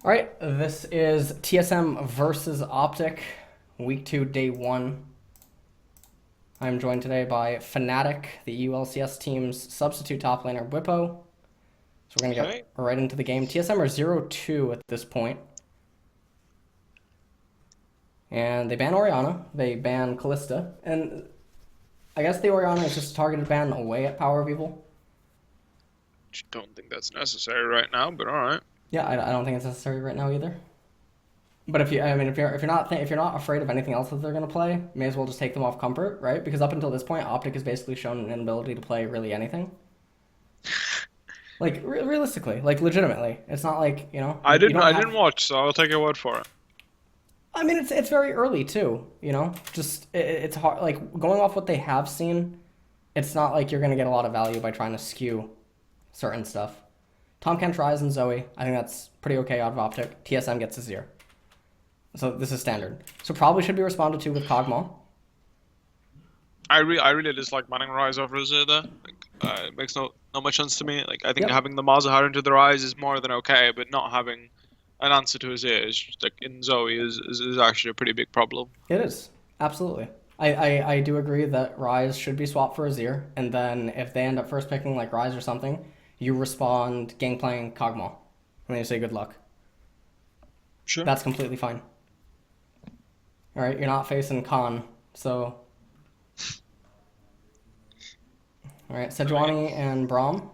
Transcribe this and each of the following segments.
All right, this is TSM versus Optic, week 2, day 1. I'm joined today by Fnatic, the ULCS team's substitute top laner, Bwipo. So we're going to Okay. get right into the game. TSM are 0-2 at this point. And they ban Orianna, they ban Kalista, and I guess the Orianna is just a targeted ban away at Power of Evil. Don't think that's necessary right now, but all right. Yeah, I don't think it's necessary right now either. But if you're not afraid of anything else that they're gonna play, may as well just take them off comfort, right? Because up until this point, Optic has basically shown an inability to play really anything. Like realistically, like legitimately, it's not like I you didn't don't I didn't have. watch, so I'll take your word for it. I mean, it's very early too. Just it's hard. Like going off what they have seen, it's not like you're gonna get a lot of value by trying to skew certain stuff. Tom Kent tries and Zoe. I think that's pretty okay out of Optic. TSM gets a 0. So this is standard. So probably should be responded to with Kog'Maw. I really dislike banning Rise over Azir there. It makes not much sense to me. Like I think Yep, having the Malzahar into the Rise is more than okay, but not having an answer to Azir is just, like in Zoe is actually a pretty big problem. it is. Absolutely. I do agree that Rise should be swapped for Azir, and then if they end up first picking like Rise or something, you respond Gangplank Kog'Maw. And then you say good luck. Sure. That's completely fine. Alright, you're not facing Khan, so alright, I mean, Sejuani and Braum.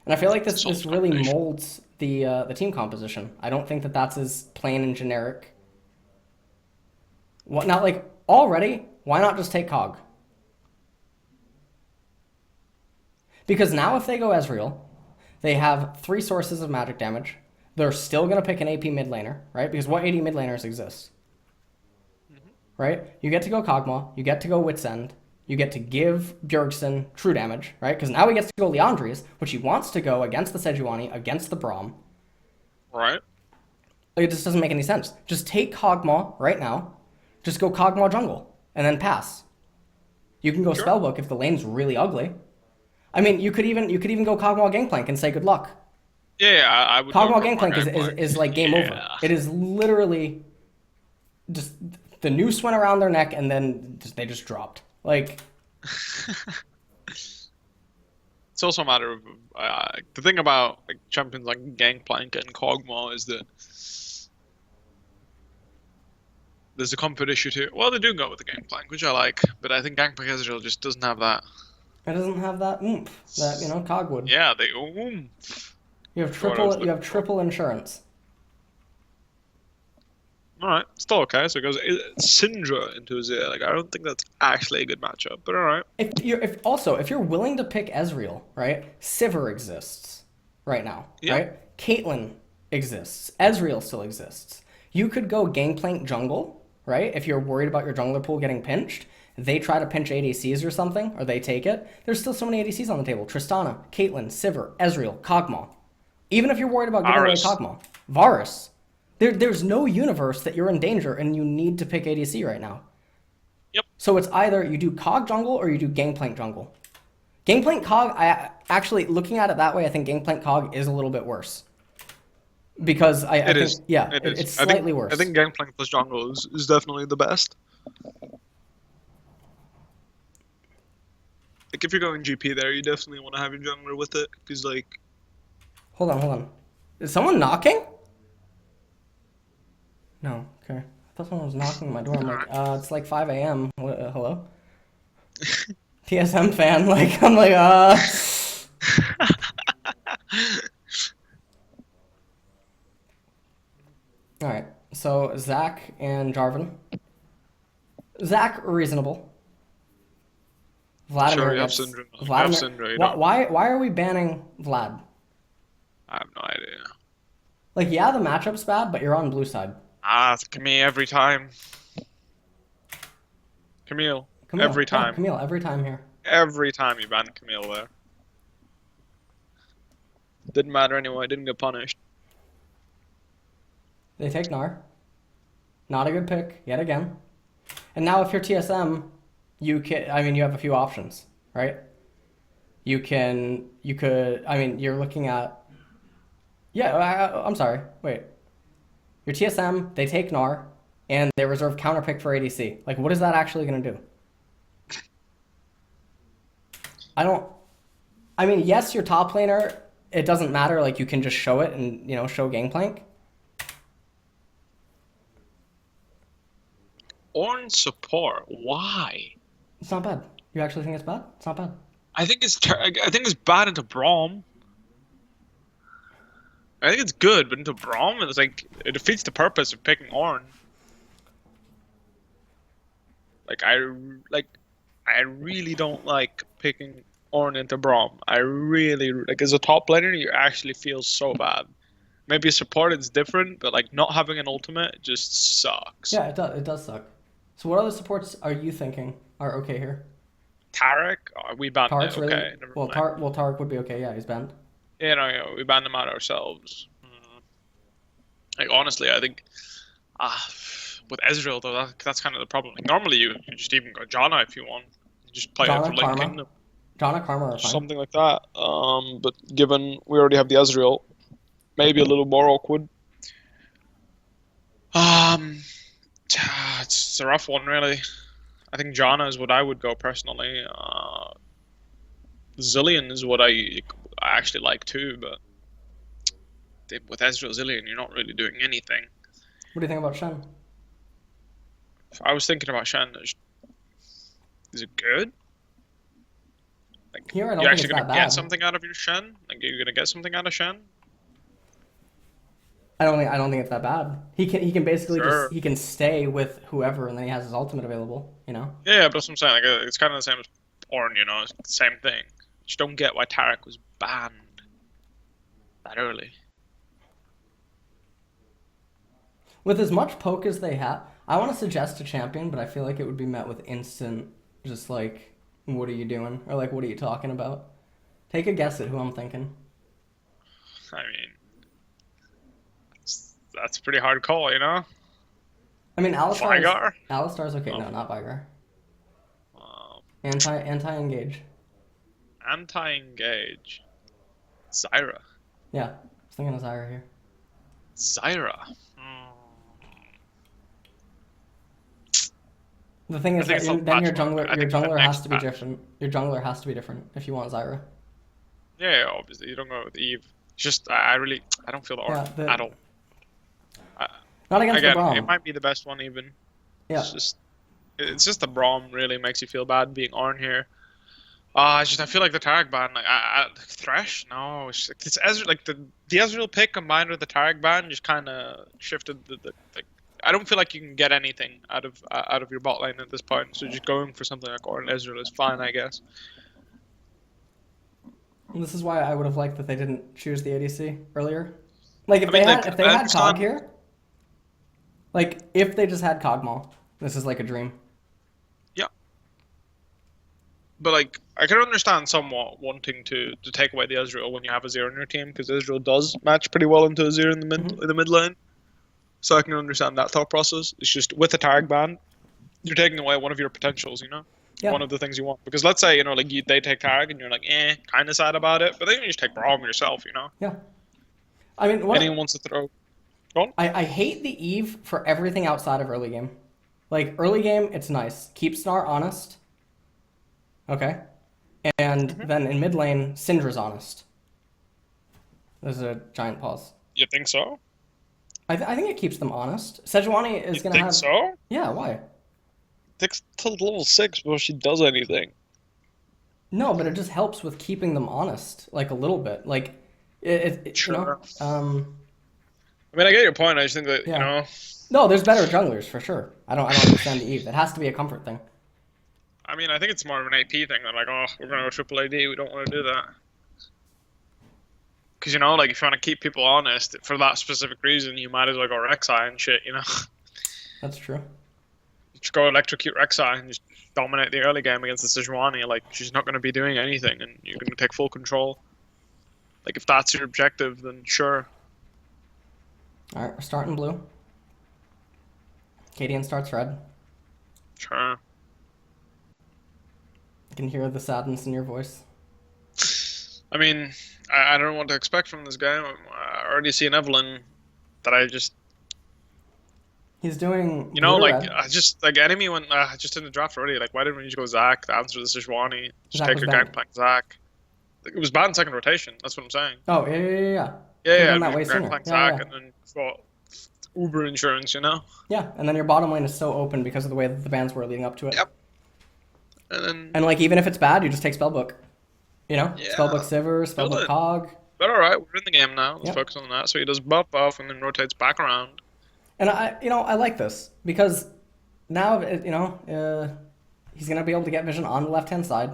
And I feel like this it's this also really combination. molds the team composition. I don't think that that's as plain and generic. What not like already? Why not just take Cog? Because now if they go Ezreal, they have 3 sources of magic damage. They're still gonna pick an AP mid laner, right? Because what AD mid laners exist, Hmm. right? You get to go Kog'Maw, you get to go Wit's End, you get to give Bjergsen true damage, right? Because now he gets to go Leandri's, which he wants to go against the Sejuani, against the Braum. Right? Like, it just doesn't make any sense. Just take Kog'Maw right now. Just go Kog'Maw jungle and then pass. You can go Sure. Spellbook if the lane's really ugly. I mean, you could even go Kog'Maw Gangplank and say good luck. Yeah, I would go Kog'Maw Kog'Maw Gangplank is, is, Gameplay. is like game over. Yeah. It is literally just the noose went around their neck and then they just dropped. Like, It's also a matter of the thing about like champions like Gangplank and Kog'Maw is that there's a comfort issue too. Well, they do go with the Gangplank, which I like, but I think Gangplank Ezreal just doesn't have that. it doesn't have that oomph that, Cog would. Yeah, they You have what I was triple you looking have for. triple insurance. All right, still okay. So it goes Syndra into Azir. Like I don't think that's actually a good matchup, but all right. If you're willing to pick Ezreal, right? Sivir exists right now, Yep. right? Caitlyn exists. Ezreal still exists. You could go Gangplank jungle, right? If you're worried about your jungler pool getting pinched, they try to pinch ADCs or something, or they take it. There's still so many ADCs on the table. Tristana, Caitlyn, Sivir, Ezreal, Kog'Maw. Even if you're worried about giving away Varus. Kog'Maw, Varus. There's no universe that you're in danger and you need to pick ADC right now. Yep. So it's either you do Cog jungle or you do Gangplank jungle. Gangplank Cog, I actually looking at it that way, I think Gangplank Cog is a little bit worse because I It think is. yeah, It is. it's I think slightly I worse. think Gangplank plus jungle is definitely the best. Like if you're going GP there, you definitely want to have your jungler with it because like Hold on. Is someone knocking? No. Okay. I thought someone was knocking at my door. I'm like, it's like 5 a.m. Hello? TSM fan. Like, I'm like, All right. So Zach and Jarvan. Zach reasonable. sure Vladimir you have gets Syndra. You have Vladimir. Syndra. You Why don't. why are we banning Vlad? I have no idea. Like, yeah, the matchup's bad, but you're on blue side. It's Camille every time. Camille Camille, every yeah, time. Camille every time here. Every time you ban Camille there. Didn't matter anyway. Didn't get punished. They take Gnar. Not a good pick yet again. And now if you're TSM, you have a few options, right? You could, I mean, you're looking at, yeah, I'm sorry, wait. Your TSM, they take Gnar, and they reserve counterpick for ADC. Like, what is that actually going to do? I don't. I mean, yes, your top laner, it doesn't matter. Like, you can just show it and, show Gangplank. Ornn support. Why? It's not bad. You actually think it's bad? It's not bad. I think it's bad into Braum. I think it's good, but into Braum, it's like it defeats the purpose of picking Ornn. I really don't like picking Ornn into Braum. I really like as a top laner, you actually feel so bad. Maybe support it's different, but like not having an ultimate just sucks. Yeah, it does. It does suck. So what other supports are you thinking are okay here? Taric, we banned Tarek's it. really Okay, never well. mind. Tarek would be okay. Yeah, he's banned. Yeah, we banned them out ourselves. Like honestly, I think with Ezreal though, that's kind of the problem. Like, normally you just even go Janna if you want, you just play it for Janna, Link Karma. Kingdom, Janna, Karma are fine. something like that. But given we already have the Ezreal, maybe a little more awkward. It's a rough one really. I think Janna is what I would go personally. Zillion is what I actually like too, but with Ezreal Zillion, you're not really doing anything. What do you think about Shen? I was thinking about Shen. Is it good? Like, Here, I don't you're think actually it's gonna that get bad. something out of your Shen? Like, you're gonna get something out of Shen? I don't think it's that bad. He can basically Sure. he can stay with whoever, and then he has his ultimate available. Yeah, but that's what I'm saying. Like, it's kind of the same as Ornn, It's the same thing. Just don't get why Taric was banned that early. With as much poke as they have, I want to suggest a champion, but I feel like it would be met with instant, just like, what are you doing? Or like, what are you talking about? Take a guess at who I'm thinking. I mean, that's a pretty hard call, I mean, Veigar? Alistar's okay. Oh. No, not Vigar. Um, Anti-engage. Anti-engage. Zyra. Yeah, I was thinking of Zyra here. Zyra. The thing is think that it's then not patchwork. I your think it's the jungler has next to be patch. different. Your jungler has to be different if you want Zyra. Yeah, obviously you don't go with Eve. It's just I don't feel the Yeah, Ornn at all. not against Again, the Braum. it might be the best one even. Yeah. It's just the Braum really makes you feel bad being Ornn here. I feel like the Tarek ban, like Thresh, no, it's Ezreal, like the Ezreal pick combined with the Tarek ban just kind of shifted the I don't feel like you can get anything out of your bot lane at this point. So just going for something like Ornn Ezreal is fine, I guess. This is why I would have liked that they didn't choose the ADC earlier. Like if I mean, if they had Cog understand- here, like if they just had Cogmaw, this is like a dream. Yeah. But like I can understand somewhat wanting to take away the Ezreal when you have a Zero in your team because Ezreal does match pretty well into a Zero in the mid lane. So I can understand that thought process. It's just with the tag ban, you're taking away one of your potentials, Yeah. one of the things you want. Because let's say like they take tag and you're like kind of sad about it, but then you just take Braum yourself, Yeah. I mean, Anyone wants to throw. Go on. I hate the Eve for everything outside of early game. Like early game, it's nice. Keep Snar honest. Okay. And then in mid lane, Syndra's honest. There's a giant pause. You think so? I think it keeps them honest. Sejuani is You gonna think have. so? Yeah, why? Takes till level 6 before she does anything. No, but it just helps with keeping them honest, like a little bit. Like, Sure. I mean, I get your point. I just think that Yeah. No, there's better junglers for sure. I don't understand the Eve. It has to be a comfort thing. I mean, I think it's more of an AP thing. They're like, oh, we're gonna go triple AD. We don't want to do that. Because like if you want to keep people honest for that specific reason, you might as well go Rek'Sai and shit. That's true. Just go electrocute Rek'Sai and just dominate the early game against the Sejuani. Like she's not going to be doing anything, and you're going to take full control. Like if that's your objective, then sure. All right, we're starting blue. Cadian starts red. Sure. I can hear the sadness in your voice. I mean, I don't know what to expect from this game. I already see an Evelyn that I just He's doing You know, blue or like red. I just like enemy when just in the draft already. Like, why didn't we just go Zach? The answer is Sejuani. Just Zach take was a banned. Gangplank Zach. Like, it was banned second rotation. That's what I'm saying. Oh, yeah, yeah, yeah, yeah. Yeah, Could have yeah, done it'd that way be sooner. Gangplank Yeah, Zach yeah. and then fought Uber insurance. You know. Yeah, and then your bottom lane is so open because of the way that the bans were leading up to it. Yep. And then And like even if it's bad, you just take spellbook. You know, spellbook yeah, Sivir, killed spellbook it. Cog. But all right, we're in the game now. Let's Yep. focus on that. So he does buff buff and then rotates back around. And I like this because now, he's gonna be able to get vision on the left hand side,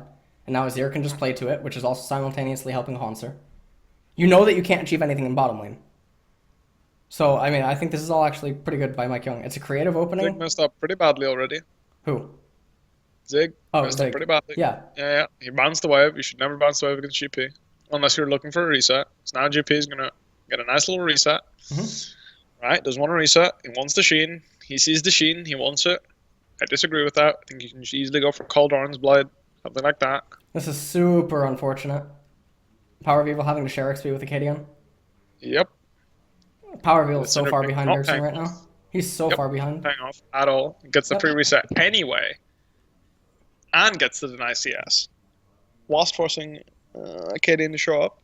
and now Azir can just play to it, which is also simultaneously helping Haunser. You know that you can't achieve anything in bottom lane. So I mean, I think this is all actually pretty good by Mike Young. It's a creative Zig opening. messed up pretty badly already. Who? Zig Oh, messed up Zig. pretty badly. Yeah. Yeah, yeah. He bans the wave. You should never bounce the wave against GP. Unless you're looking for a reset. So now GP is going to get a nice little reset. Right, doesn't want a reset. He wants the Sheen. He sees the Sheen. He wants it. I disagree with that. I think you can just easily go for Cold Orange Blood. Something like that. This is super unfortunate. Power of Evil having to share XP with Acadian. Yep. Power of Evil is The so Cinder far King behind not Bjergsen paying right now. off. He's so Yep. far behind. Paying off at all. Gets the Yep. free reset anyway. And gets the deny CS. Whilst forcing Acadian to show up.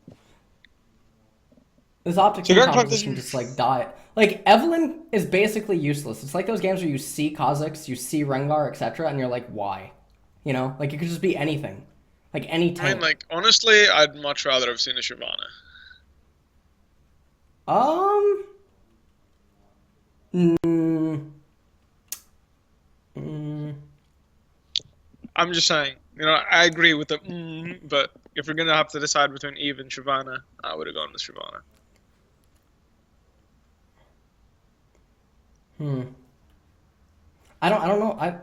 This Optic So Gaming Gangplank composition doesn't- just like die. Like Evelyn is basically useless. It's like those games where you see Kha'Zix, you see Rengar, etc., and you're like, why? You know, like it could just be anything, like any I tank. mean, like, honestly, I'd much rather have seen a Shyvana. Um. Mm, mm, I'm just saying, you know, I agree with the but if you're gonna have to decide between Eve and Shyvana, I would have gone with Shyvana. I don't know.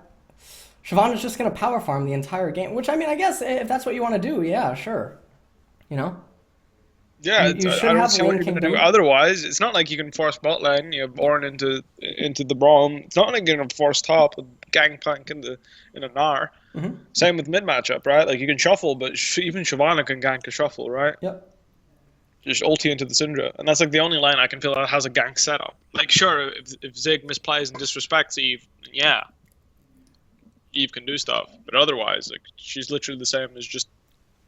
Shyvana's just gonna power farm the entire game, which I mean, I guess if that's what you want to do, yeah, sure. You know. Yeah, You should I don't have see what Lane you're gonna do Kingdom. otherwise. It's not like you can force bot lane. You have Ornn into the Braum. It's not like you're gonna force top with Gangplank in a Gnar. Same with mid matchup, right? Like you can shuffle, but even Shyvana can gank a shuffle, right? Yep. Just ulti into the Syndra, and that's like the only lane I can feel that has a gank setup. Like sure, if Zig misplays and disrespects Eve, yeah, Eve can do stuff, but otherwise, like she's literally the same as just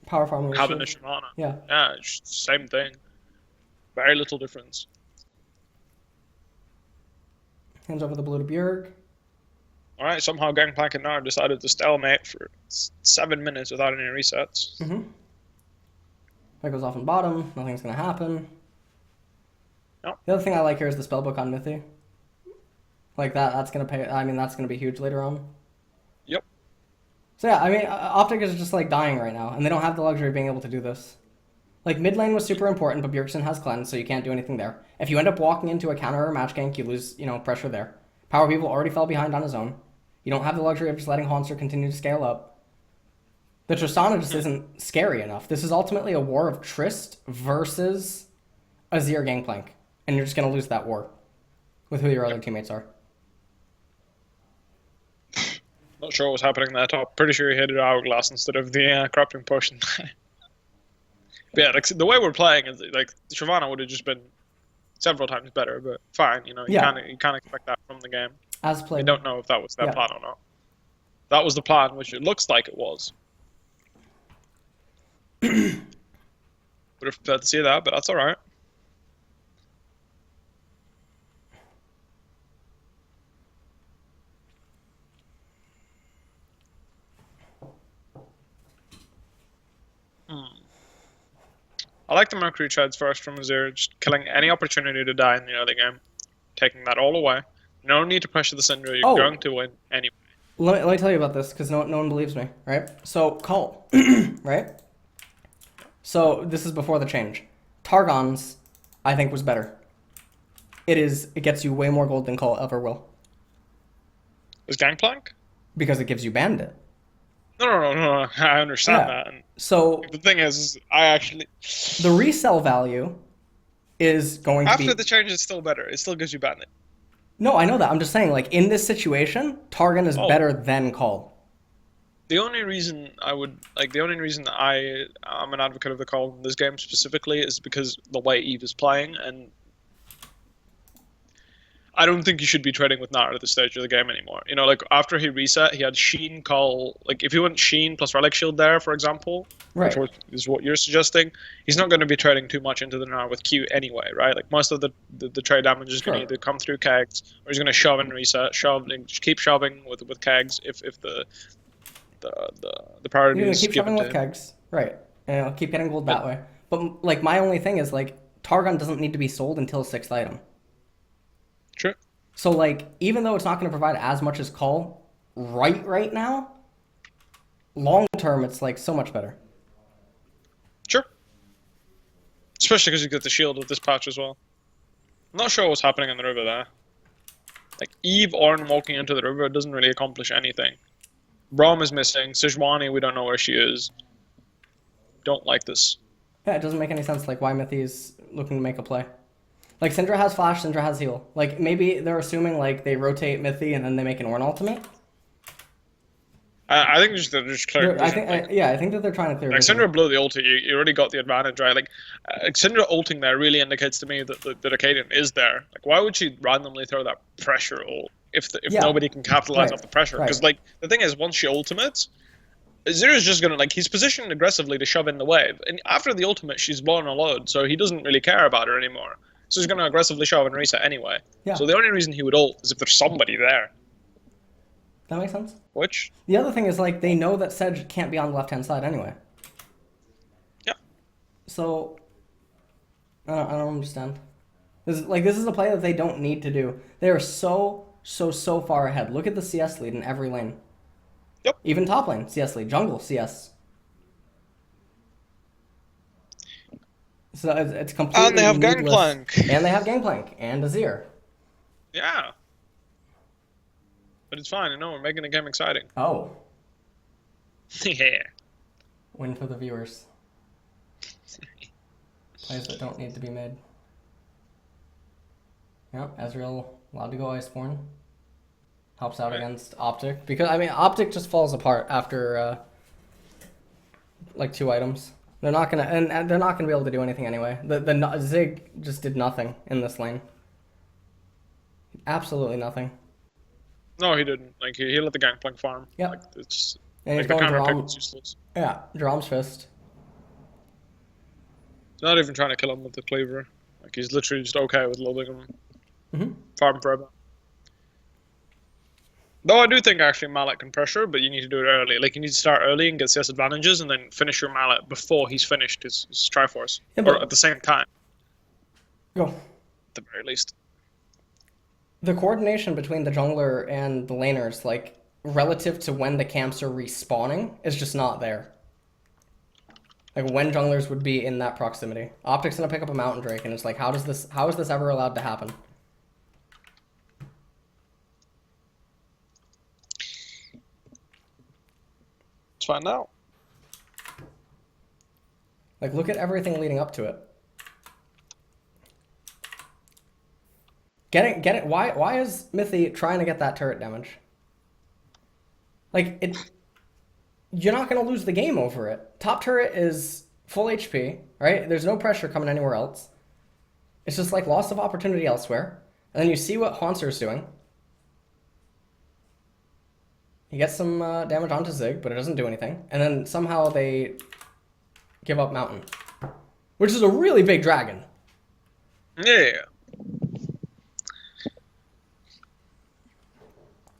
Power farming. having a Shyvana. Yeah. Yeah, it's same thing. Very little difference. Hands over the blue to Bjerg. All right, somehow Gangplank and Gnar decided to stalemate for 7 minutes without any resets. That goes off in bottom. Nothing's gonna happen. Nope. The other thing I like here is the spellbook on Mithy. Like that. That's gonna pay. I mean, that's gonna be huge later on. Yep. So yeah, I mean, Optic is just like dying right now, and they don't have the luxury of being able to do this. Like mid lane was super important, but Bjergsen has cleanse, so you can't do anything there. If you end up walking into a counter or match gank, you lose, pressure there. Power of Evil already fell behind on his own. You don't have the luxury of just letting Haunser continue to scale up. The Tristana just isn't scary enough. This is ultimately a war of Trist versus Azir Gangplank, and you're just gonna lose that war with who your other teammates are. Not sure what's happening there top. Pretty sure he hit it hourglass instead of the corrupting potion. But yeah, like the way we're playing is like Shyvana would have just been several times better, but fine. You Yeah. can't expect that from the game. As I played. don't know if that was their Yeah. plan or not. That was the plan, which it looks like it was. Would have preferred to see that, but that's all right. I like the Mercury Treads first from Azir, just killing any opportunity to die in the early game, taking that all away. No need to pressure the Syndra, you're Oh. going to win anyway. Let me tell you about this because no one believes me, right? So Cole, right? So this is before the change. Targon's, I think, was better. It gets you way more gold than Cole ever will Is Gangplank? because it gives you Bandit. No. I understand Yeah. that. And So the thing is, I actually the resell value is going to be. after the change, it's still better. It still gives you Bandit. No, I know that. I'm just saying, like in this situation, Targon is Oh. better than Cole. The only reason I'm an advocate of the call in this game specifically is because the way Eve is playing, and I don't think you should be trading with Nara at this stage of the game anymore. You know, like after he reset, he had Sheen call. Like if he went Sheen plus Relic Shield there, for example, Right. which is what you're suggesting, he's not going to be trading too much into the Nara with Q anyway, right? Like most of the trade damage is going to either come through kegs or he's going to shove and reset, shove and just keep shoving with kegs if the priority You're gonna is keep given shoving to with him. kegs, right? And I'll keep getting gold that way. But like my only thing is like Targon doesn't need to be sold until 6th item. True. So like even though it's not going to provide as much as Call right now, long term it's like so much better. Sure. Especially because you get the shield with this patch as well. I'm not sure what's happening in the river there. Like Eve Ornn walking into the river doesn't really accomplish anything. Braum is missing. Sejuani, we don't know where she is. Don't like this. Yeah, it doesn't make any sense like why Mithy is looking to make a play. Like Syndra has flash, Syndra has heal. Like maybe they're assuming like they rotate Mithy and then they make an Ornn ultimate. I think they're just clearing vision. I think that they're trying to clear like vision. Syndra blew the ulti, you already got the advantage, right? Like Syndra ulting there really indicates to me that the Acadian is there. Like why would she randomly throw that pressure ult if nobody can capitalize off the pressure? Because like the thing is, once she ultimates, Zero's just gonna he's positioned aggressively to shove in the wave, and after the ultimate, she's blown a load, so he doesn't really care about her anymore. So he's gonna aggressively shove and reset anyway. Yeah. So the only reason he would ult is if there's somebody there. That makes sense. Which the other thing is like they know that Sedge can't be on the left hand side anyway. Yeah. So I don't understand. This is a play that they don't need to do. They are so far ahead. Look at the CS lead in every lane. Yep. Even top lane CS lead, jungle CS. So it's completely. And they have needless. Gangplank. And they have Gangplank and Azir. Yeah. But it's fine, we're making the game exciting. Oh. Yeah. Win for the viewers. Plays that don't need to be made. Yeah, Ezreal allowed to go Iceborne. Helps out against Optic. Because, I mean, Optic just falls apart after, like, 2 items. They're not gonna, and they're not gonna be able to do anything anyway. The Zig just did nothing in this lane. Absolutely nothing. No, he didn't. Like he let the Gangplank farm. Yeah. Like it's And like he's going Drum. Useless. Yeah, Drom's fist. He's not even trying to kill him with the cleaver. Like he's literally just okay with loading him. Farm forever. Though I do think actually Mallet can pressure, but you need to do it early. Like you need to start early and get CS advantages, and then finish your Mallet before he's finished his Triforce, or at the same time. Go. At the very least. The coordination between the jungler and the laners, like, relative to when the camps are respawning, is just not there. Like, when junglers would be in that proximity. Optic's gonna pick up a Mountain Drake, and it's like, how is this ever allowed to happen? Let's find out. Like, look at everything leading up to it. Get it. Why is Mithy trying to get that turret damage? Like you're not gonna lose the game over it. Top turret is full HP, right? There's no pressure coming anywhere else. It's just like loss of opportunity elsewhere. And then you see what Haunter's doing. He gets some damage onto Zig, but it doesn't do anything. And then somehow they give up Mountain, which is a really big dragon. Yeah.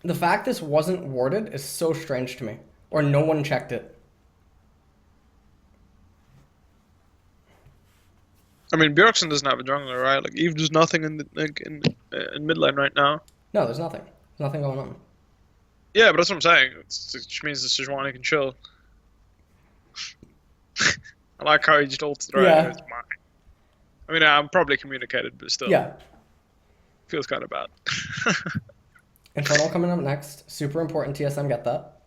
The fact this wasn't warded is so strange to me. Or no one checked it. I mean, Bjergsen doesn't have a jungler, right? Like Eve does nothing in mid lane right now. No, there's nothing. There's nothing going on. Yeah, but that's what I'm saying. Which means the Sejuani can chill. I like how he just ults right. Yeah. It's mine. I mean, I'm probably communicated, but still. Yeah. Feels kind of bad. Infernal coming up next. Super important TSM, get that.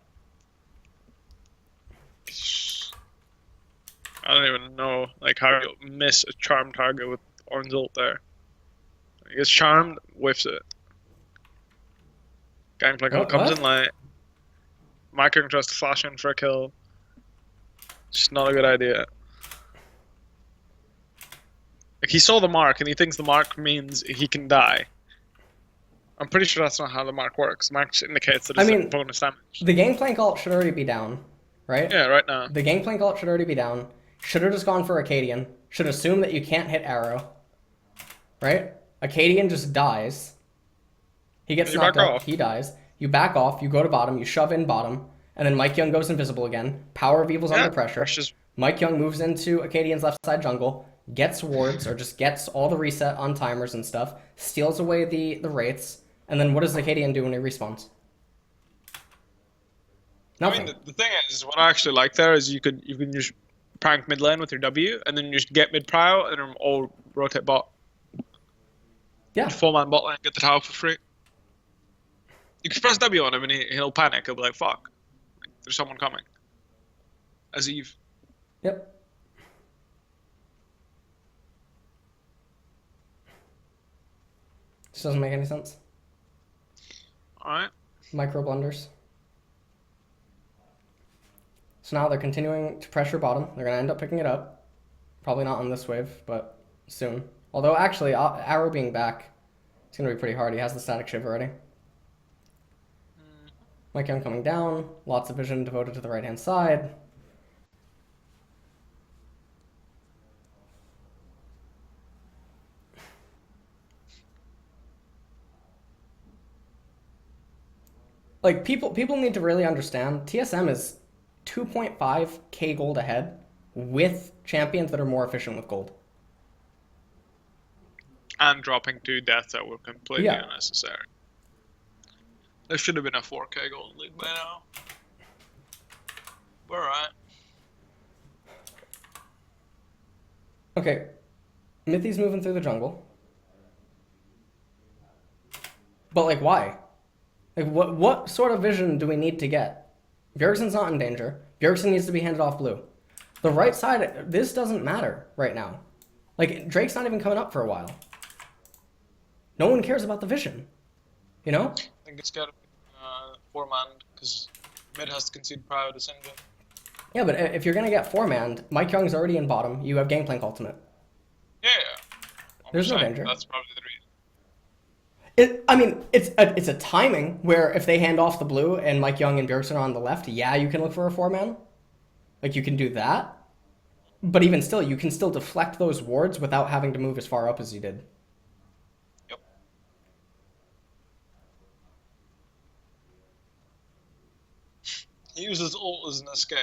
I don't even know like how you miss a charm target with Ornn's ult there. He gets charmed, whiffs it. Gangplank comes in late. Micro tries to flash in for a kill. Just not a good idea. Like he saw the mark and he thinks the mark means he can die. I'm pretty sure that's not how the mark works. Mark just indicates that I it's a mean, bonus damage. the Gangplank ult should already be down, right? Yeah, right now. The Gangplank ult should already be down. Should have just gone for Acadian. Should assume that you can't hit arrow, right? Acadian just dies. He gets You knocked back out. off. He dies. You back off. You go to bottom. You shove in bottom. And then Mike Young goes invisible again. Power of Evil's Yeah, under pressure. Rush Mike Young moves into Acadian's left side jungle, gets wards, or just gets all the reset on timers and stuff, steals away the wraiths, and then what does Acadian do when he respawns? Nothing. I mean, the thing is, what I actually like there is you can just prank mid lane with your W, and then you just get mid prio, and then all rotate bot. Yeah. 4-man bot lane, get the tower for free. You can press W on him, and he'll panic. He'll be like, "Fuck, like, there's someone coming." As Eve. Yep. This doesn't make any sense. All right. Micro blunders. So now they're continuing to pressure bottom. They're going to end up picking it up. Probably not on this wave, but soon. Although, actually, Arrow being back, it's going to be pretty hard. He has the static shiv already. Mike Young coming down. Lots of vision devoted to the right-hand side. Like, people need to really understand, TSM is 2.5k gold ahead with champions that are more efficient with gold. And dropping 2 deaths that were completely Yeah. unnecessary. There should have been a 4k gold lead by now. We're alright. Okay, Mithy's moving through the jungle. But, like, why? Like, what sort of vision do we need to get? Bjergsen's not in danger. Bjergsen needs to be handed off blue. The right side, this doesn't matter right now. Like, Drake's not even coming up for a while. No one cares about the vision. You know? I think it's gotta be 4-man, because mid has to concede prio to Syndra. Yeah, but if you're going to get 4-manned, Mike Young's already in bottom. You have Gangplank ultimate. Yeah. There's no danger. That's probably the reason. I mean, it's a timing where if they hand off the blue and Mike Young and Bjergsen are on the left, yeah, you can look for a 4-man. Like, you can do that. But even still, you can still deflect those wards without having to move as far up as you did. Yep. He uses ult as an escape.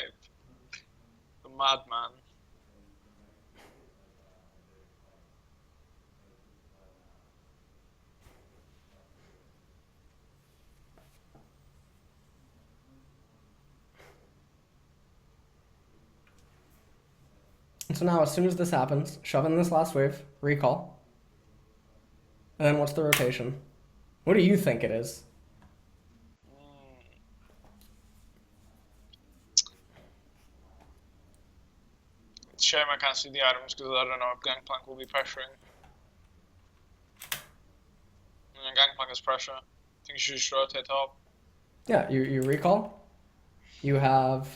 The madman. And so now, as soon as this happens, shove in this last wave, recall. And then what's the rotation? What do you think it is? It's a shame I can't see the items because I don't know if Gangplank will be pressuring. And Gangplank is pressure. I think you should just rotate top. Yeah, you recall. You have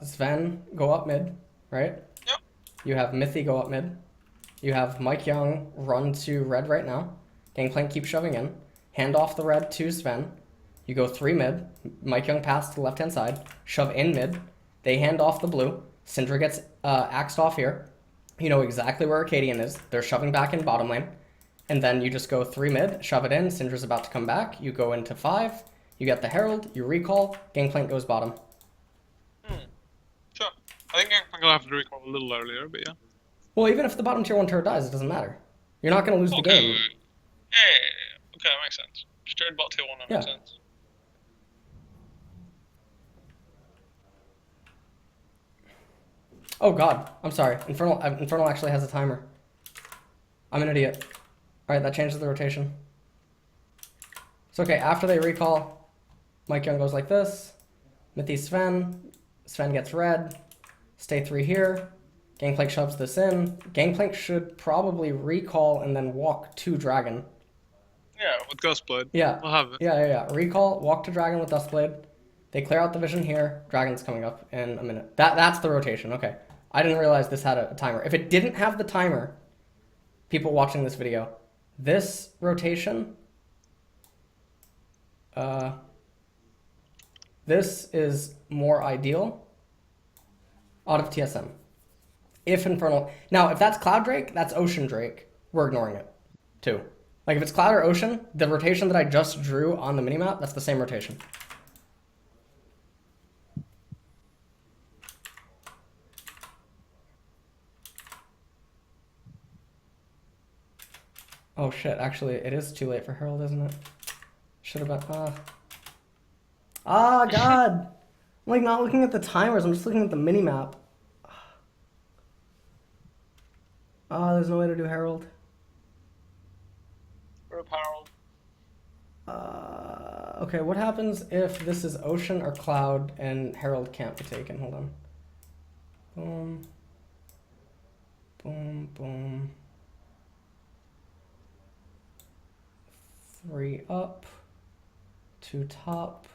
Sven go up mid, right? Yep. You have Mithy go up mid. You have Mike Young run to red right now. Gangplank keeps shoving in. Hand off the red to Sven. You go 3 mid. Mike Young pass to the left-hand side. Shove in mid. They hand off the blue. Syndra gets axed off here. You know exactly where Acadian is. They're shoving back in bottom lane. And then you just go 3 mid, shove it in. Syndra's about to come back. You go into 5. You get the Herald. You recall. Gangplank goes bottom. Sure. I think Gangplank will have to recall a little earlier, but yeah. Well, even if the bottom tier 1 turret dies, it doesn't matter. You're not going to lose the game. Yeah. Okay, that makes sense. Just turret bot tier 1, that makes sense. Oh god, I'm sorry. Infernal actually has a timer. I'm an idiot. Alright, that changes the rotation. So okay, after they recall, Mike Young goes like this. Mithy Sven. Sven gets red. Stay 3 here. Gangplank shoves this in. Gangplank should probably recall and then walk to Dragon. Yeah, with Ghostblade. Yeah. We'll have it. Yeah. Recall, walk to Dragon with Dustblade. They clear out the vision here. Dragon's coming up in a minute. That's the rotation. Okay. I didn't realize this had a timer. If it didn't have the timer, people watching this video, this rotation This is more ideal out of TSM. If Infernal... Now, if that's Cloud Drake, that's Ocean Drake. We're ignoring it, too. Like, if it's Cloud or Ocean, the rotation that I just drew on the minimap, that's the same rotation. Oh, shit. Actually, it is too late for Herald, isn't it? Should have been... God! I'm, like, not looking at the timers. I'm just looking at the minimap. There's no way to do Herald. Rip Harold. Okay, what happens if this is Ocean or Cloud and Herald can't be taken? Hold on. Boom. Boom, boom. 3 up. 2 top.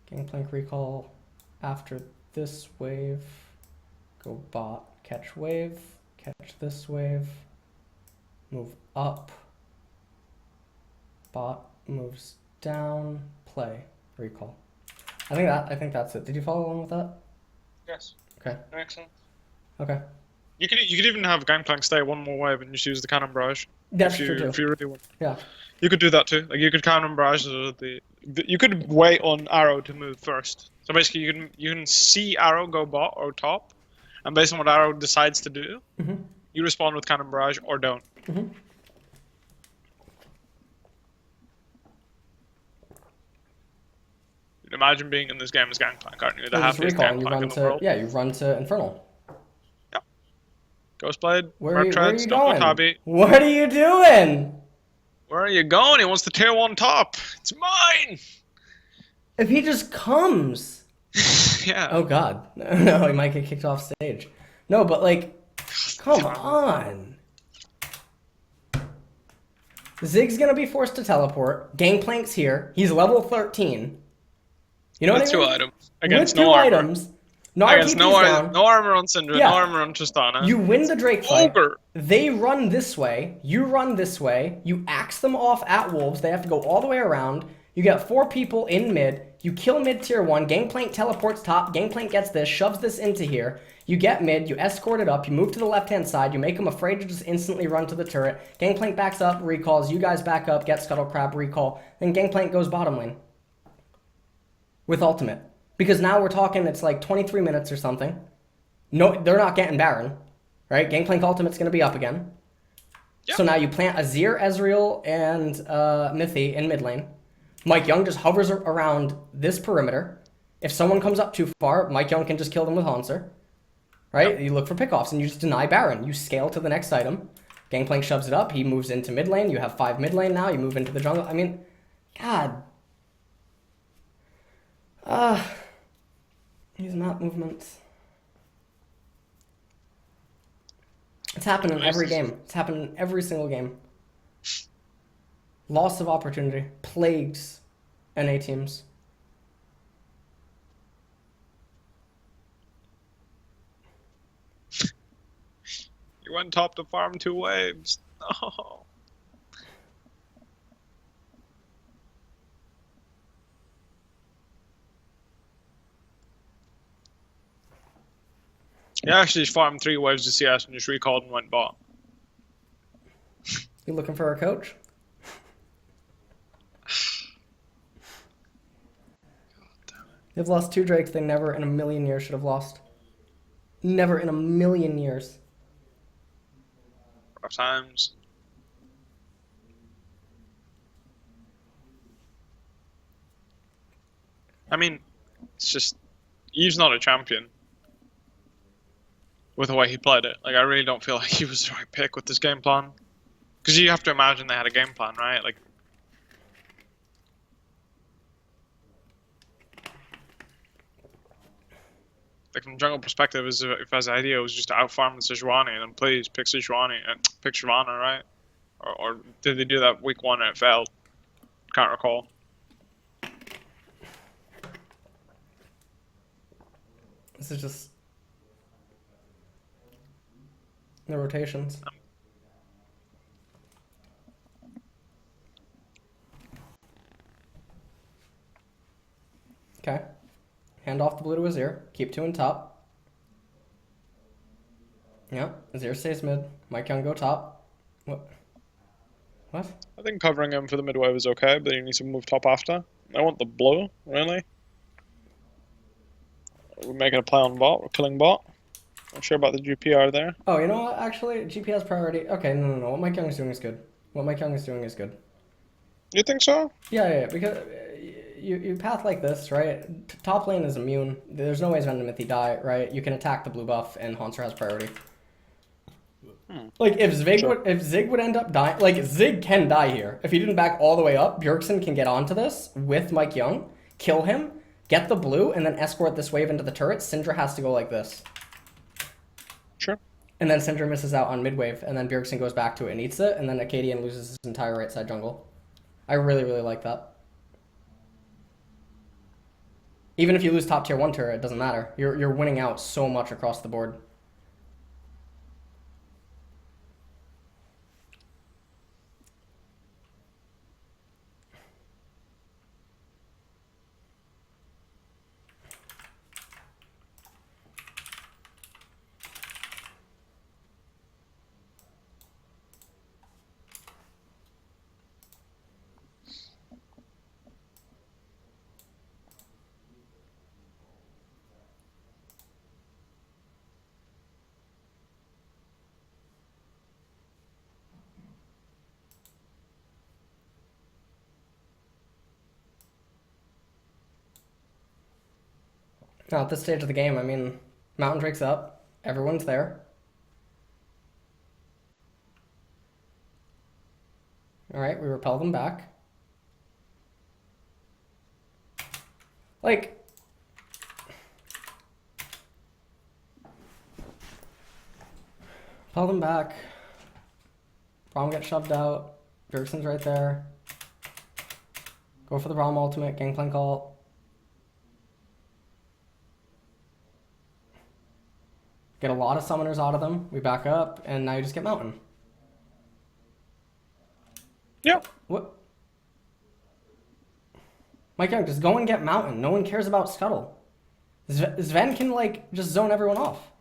Gangplank recall after this wave. Go bot. Catch wave. Catch this wave. Move up. Bot moves down. Play. Recall. I think that's it. Did you follow along with that? Yes. Okay. That makes sense. Okay. You could even have Gangplank stay one more wave and just use the Cannon Barrage. That's true too. If you really want. Yeah. You could do that too. Like you could Cannon Barrage you could wait on Arrow to move first. So basically you can see Arrow go bot or top, and based on what Arrow decides to do, you respond with Cannon Barrage or don't. Imagine being in this game as Gangplank, aren't you? The happiest Gangplank in the world. Yeah, you run to Infernal. Yeah. Ghostblade, Where are you going? Tabby. What are you doing? Where are you going? He wants the tier 1 top. It's mine! If he just comes. Yeah. Oh god. No, he might get kicked off stage. No, but like, come on. Zig's gonna be forced to teleport. Gangplank's here. He's level 13. You know what I mean? 2 items. Against With no 2 armor. items. No armor on Syndra, Yeah. no armor on Tristana. You win the Drake fight. Ogre. They run this way. You run this way. You axe them off at Wolves. They have to go all the way around. You get 4 people in mid. You kill mid tier 1. Gangplank teleports top. Gangplank gets this, shoves this into here. You get mid. You escort it up. You move to the left-hand side. You make them afraid to just instantly run to the turret. Gangplank backs up, recalls. You guys back up, get Scuttle Crab, recall. Then Gangplank goes bottom lane. With ultimate. Because now we're talking, it's like 23 minutes or something. No, they're not getting Baron. Right? Gangplank ultimate's going to be up again. Yep. So now you plant Azir, Ezreal, and Mithy in mid lane. Mike Young just hovers around this perimeter. If someone comes up too far, Mike Young can just kill them with Haunter. Right? Yep. You look for pickoffs and you just deny Baron. You scale to the next item. Gangplank shoves it up. He moves into mid lane. You have 5 mid lane now. You move into the jungle. I mean, God. These map movements. It's happened in every game. It's happened in every single game. Loss of opportunity. Plagues NA teams. You went top to farm 2 waves. No. You actually just farmed 3 waves to CS and just recalled and went bot. You looking for a coach? They've lost 2 Drakes they never in a million years should have lost. Never in a million years. Rough times. I mean, it's just... Eve's not a champion. With the way he played it. Like, I really don't feel like he was the right pick with this game plan. Because you have to imagine they had a game plan, right? Like from jungle perspective, if his idea was just to outfarm the Sejuani, then please pick Sejuani and pick Shyvana, right? Or did they do that week 1 and it failed? Can't recall. This is just the rotations. Okay. Hand off the blue to Azir. Keep 2 in top. Yeah. Azir stays mid. Mike Young go top. What? What? I think covering him for the mid wave is okay, but he needs to move top after. I want the blue, really. We're making a play on bot. We're killing bot. Not sure about the GPR there. Oh, you know what? Actually, GP has priority. Okay, no. What Mike Young is doing is good. What Mike Young is doing is good. You think so? Yeah. Because you path like this, right? Top lane is immune. There's no way Sven and Mithy die, right? You can attack the blue buff, and Haunter has priority. Like if Zig would end up dying, like Zig can die here. If he didn't back all the way up, Bjergsen can get onto this with Mike Young, kill him, get the blue, and then escort this wave into the turret. Syndra has to go like this. Sure. And then Syndra misses out on mid wave, and then Bjergsen goes back to it and eats it, and then Acadian loses his entire right side jungle. I really like that. Even if you lose top tier 1 turret, it doesn't matter. You're winning out so much across the board. Now, at this stage of the game, I mean, Mountain Drake's up. Everyone's there. Alright, we repel them back. Like... Repel them back. Braum gets shoved out. Bjergsen's right there. Go for the Braum ultimate, Gangplank ult. Get a lot of summoners out of them. We back up, and now you just get Mountain. Yep. What? Mike Young, just go and get Mountain. No one cares about Scuttle. Sven can, like, just zone everyone off.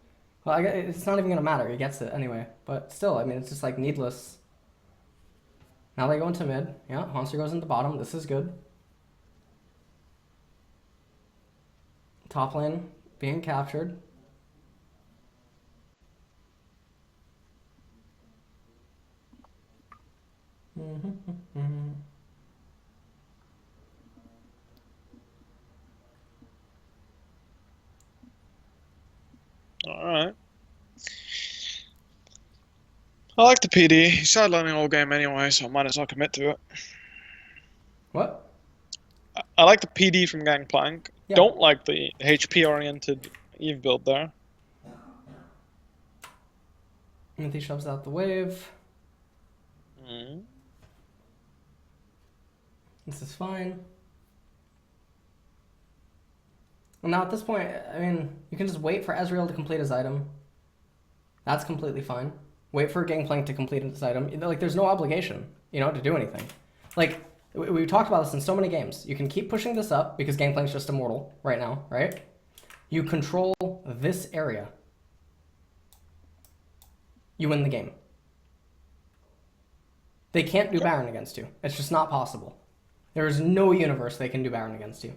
Well, it's not even going to matter. He gets it anyway. But still, I mean, it's just, like, needless. Now they go into mid. Yeah, Monster goes into bottom. This is good. Top lane being captured. Alright. I like the PD. He's sidelining all game anyway, so I might as well commit to it. What? I like the PD from Gangplank. Yeah. Don't like the HP-oriented Eve build there. Mithy shoves out the wave. This is fine. Well, now at this point, I mean, you can just wait for Ezreal to complete his item. That's completely fine. Wait for Gangplank to complete his item. Like, there's no obligation, you know, to do anything. Like, we've talked about this in so many games. You can keep pushing this up because Gangplank's just immortal right now, right? You control this area. You win the game. They can't do Baron against you. It's just not possible. There is no universe they can do Baron against you.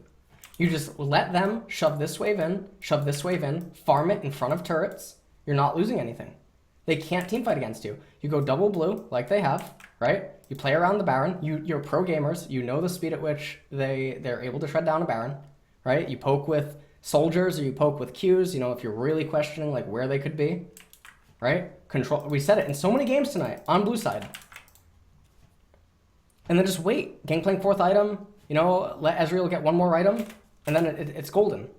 You just let them shove this wave in, farm it in front of turrets. You're not losing anything. They can't teamfight against you. You go double blue, like they have, right? You play around the Baron. You're pro gamers. You know the speed at which they're able to shred down a Baron, right? You poke with soldiers or you poke with Qs, you know, if you're really questioning like where they could be, right? Control. We said it in so many games tonight on blue side. And then just wait. Gangplank 4th item, you know, let Ezreal get one more item, and then it's golden.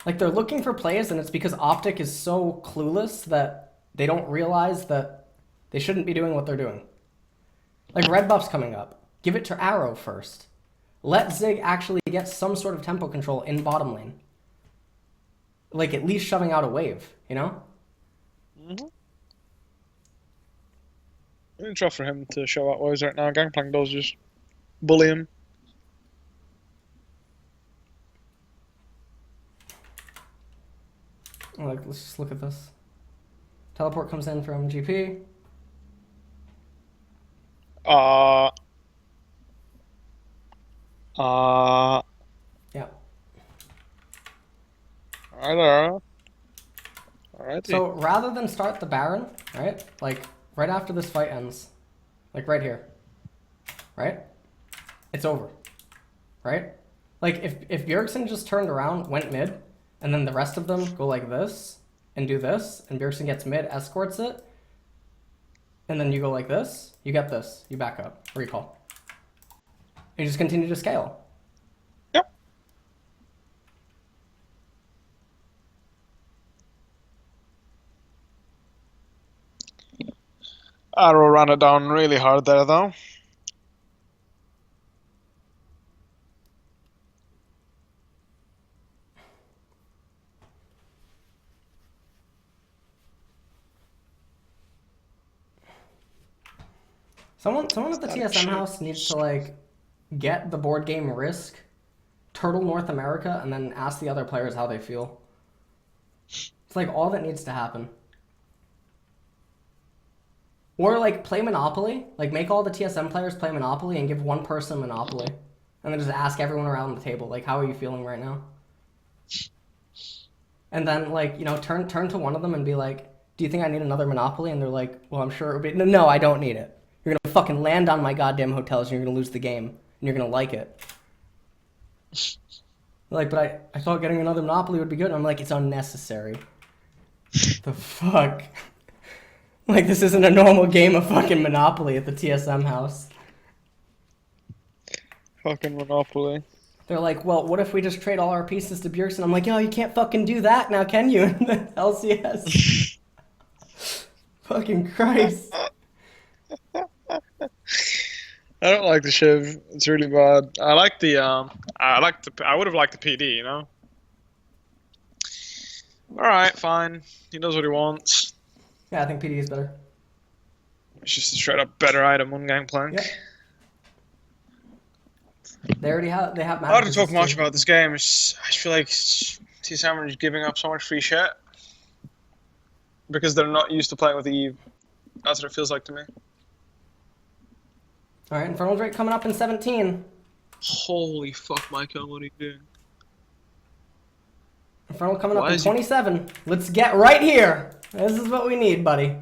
Like, they're looking for plays, and it's because Optic is so clueless that they don't realize that they shouldn't be doing what they're doing. Like, red buff's coming up. Give it to Arrow first. Let Zig actually get some sort of tempo control in bottom lane. Like, at least shoving out a wave, you know? It's rough for him to show out ways right now. Gangplank does just bully him. Like, let's just look at this. Teleport comes in from GP. Yeah. Alright. So rather than start the Baron, right? Like, right after this fight ends. Like, right here. Right? It's over. Right? Like, if Bjergsen just turned around, went mid, and then the rest of them go like this, and do this, and Bjergsen gets mid, escorts it, and then you go like this, you get this, you back up, recall. You just continue to scale. Yep. Arrow ran it down really hard there, though. Someone at the TSM house needs to, like, get the board game Risk, turtle North America, and then ask the other players how they feel. It's like all that needs to happen. Or, like, play Monopoly. Like, make all the TSM players play Monopoly and give one person Monopoly. And then just ask everyone around the table, like, how are you feeling right now? And then, like, you know, turn to one of them and be like, do you think I need another Monopoly? And they're like, well, I'm sure it would be... No, I don't need it. You're gonna fucking land on my goddamn hotels and you're gonna lose the game. And you're gonna like it. Like, but I thought getting another Monopoly would be good. And I'm like, it's unnecessary. The fuck? Like, this isn't a normal game of fucking Monopoly at the TSM house. Fucking Monopoly. They're like, well, what if we just trade all our pieces to Bjergsen? I'm like, yo, you can't fucking do that now, can you? In the LCS. Fucking Christ. I don't like the Shiv. It's really bad. I like the I would have liked the PD, you know? Alright, fine. He knows what he wants. Yeah, I think PD is better. It's just a straight up better item on Gangplank. Yep. They have I don't talk much about this game. I just feel like TSM are just giving up so much free shit. Because they're not used to playing with Eve. That's what it feels like to me. Alright, Infernal Drake coming up in 17. Holy fuck, Michael, what are you doing? Infernal coming up in 27. Let's get right here. This is what we need, buddy.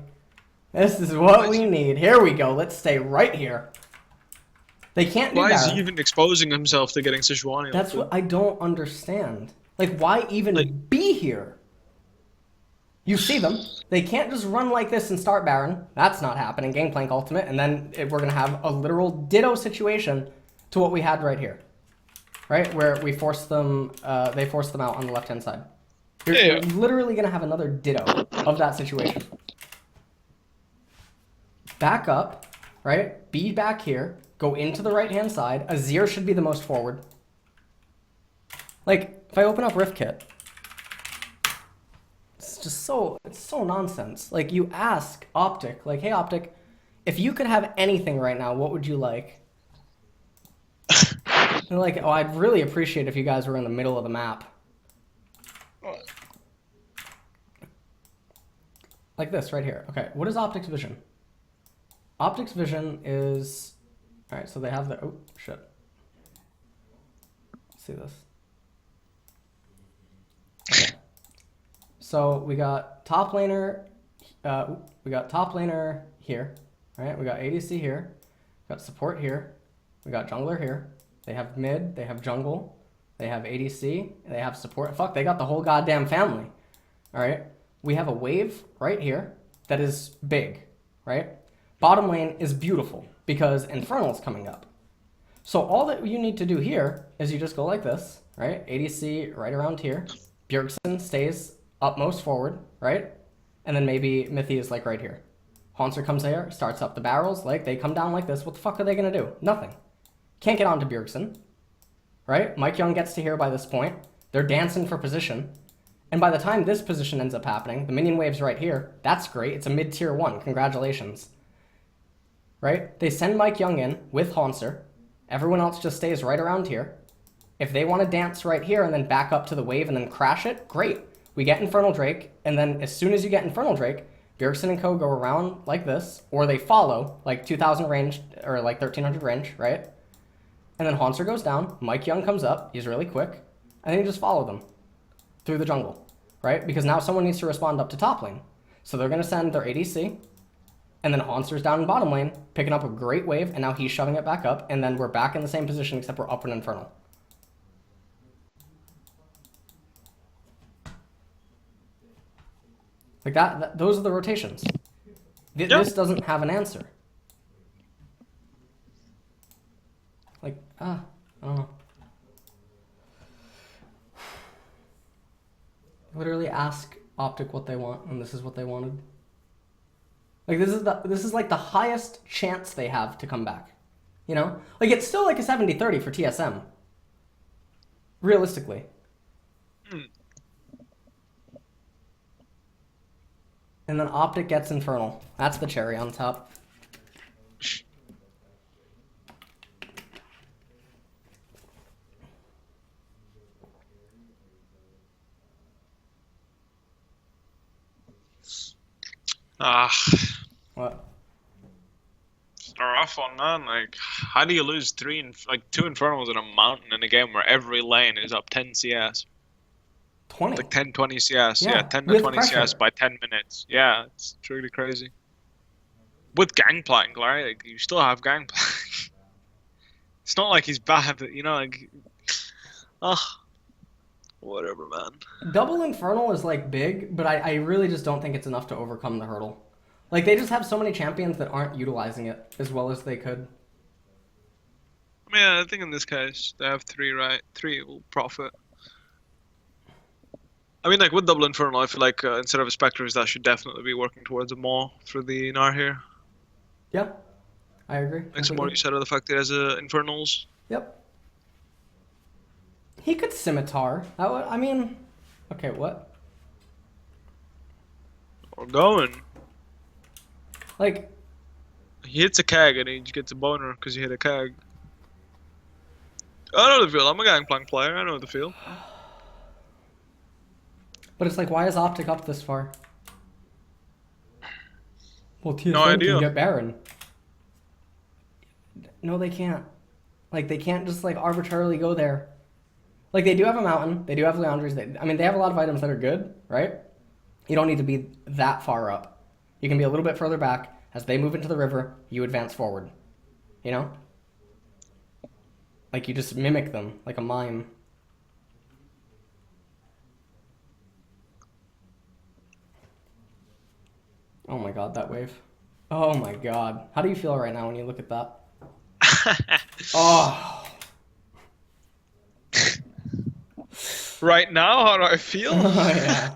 This is what we need. Here we go. Let's stay right here. They can't do that. Why is he even exposing himself to getting Sejuani? That's what I don't understand. Like, why even be here? You see them. They can't just run like this and start Baron. That's not happening. Gangplank Ultimate. And then we're going to have a literal ditto situation to what we had right here. Right? Where we force them, they force them out on the left-hand side. You're literally going to have another ditto of that situation. Back up, right? Be back here. Go into the right-hand side. Azir should be the most forward. Like, if I open up Rift Kit, it's just it's so nonsense. Like, you ask Optic, like, hey, Optic, if you could have anything right now, what would you like? They're like, oh, I'd really appreciate if you guys were in the middle of the map. Like this, right here. Okay, what is Optic's vision? Optic's vision is... Alright, so they have the... Oh, shit. Let's see this. Okay. So we got top laner... we got top laner here. Alright, we got ADC here. We got support here. We got jungler here. They have mid, they have jungle. They have ADC, and they have support. Fuck, they got the whole goddamn family. Alright? We have a wave right here that is big, right? Bottom lane is beautiful because Infernal's coming up. So all that you need to do here is you just go like this, right? ADC right around here. Bjergsen stays upmost forward, right? And then maybe Mithy is like right here. Haunter comes here, starts up the barrels, like they come down like this. What the fuck are they gonna do? Nothing. Can't get onto Bjergsen, right? Mike Young gets to here by this point. They're dancing for position. And by the time this position ends up happening, the minion wave's right here. That's great. It's a mid-tier 1. Congratulations. Right? They send Mike Young in with Haunter. Everyone else just stays right around here. If they want to dance right here and then back up to the wave and then crash it, great. We get Infernal Drake, and then as soon as you get Infernal Drake, Bjergsen and co go around like this, or they follow, like 2,000 range, or like 1,300 range, right? And then Haunter goes down, Mike Young comes up, he's really quick, and then you just follow them through the jungle, right? Because now someone needs to respond up to top lane. So they're going to send their ADC, and then Haunter's down in bottom lane, picking up a great wave, and now he's shoving it back up, and then we're back in the same position except we're up in Infernal. Like those are the rotations. This doesn't have an answer. Like, I don't know. Literally ask Optic what they want, and this is what they wanted. Like, this is like the highest chance they have to come back. You know? Like, it's still like a 70-30 for TSM. Realistically. And then Optic gets Infernal. That's the cherry on top. What? It's a rough one, man. Like, how do you lose two Infernals in a mountain in a game where every lane is up 10 CS? 20. Like 10, 20 CS. Yeah, 10 to with 20 pressure. CS by 10 minutes. Yeah, it's really crazy. With Gangplank, right? Like, you still have Gangplank. It's not like he's bad, you know, like... whatever, man. Double Infernal is like big, but I really just don't think it's enough to overcome the hurdle. Like, they just have so many champions that aren't utilizing it as well as they could. I mean, I think in this case, they have 3, right? 3 will profit. I mean, like, with Double Infernal, I feel like instead of a Spectres, that should definitely be working towards a Maw for the Gnar here. Yeah, I agree. Makes more use out of the fact that he has Infernals. Yep. He could Scimitar. That would, I mean... Okay, what? Or going. Like... He hits a keg and he gets a boner because he hit a keg. I know the feel. I'm a Gangplank player. I know the feel. But it's like, why is Optic up this far? Well, TSM No idea. can get Baron. No, they can't. Like, they can't just, like, arbitrarily go there. Like, they do have a mountain. They do have Leandries. I mean, they have a lot of items that are good, right? You don't need to be that far up. You can be a little bit further back. As they move into the river, you advance forward. You know? Like, you just mimic them, like a mime. Oh my god, that wave. Oh my god. How do you feel right now when you look at that? Oh. Right now, how do I feel? Oh, yeah.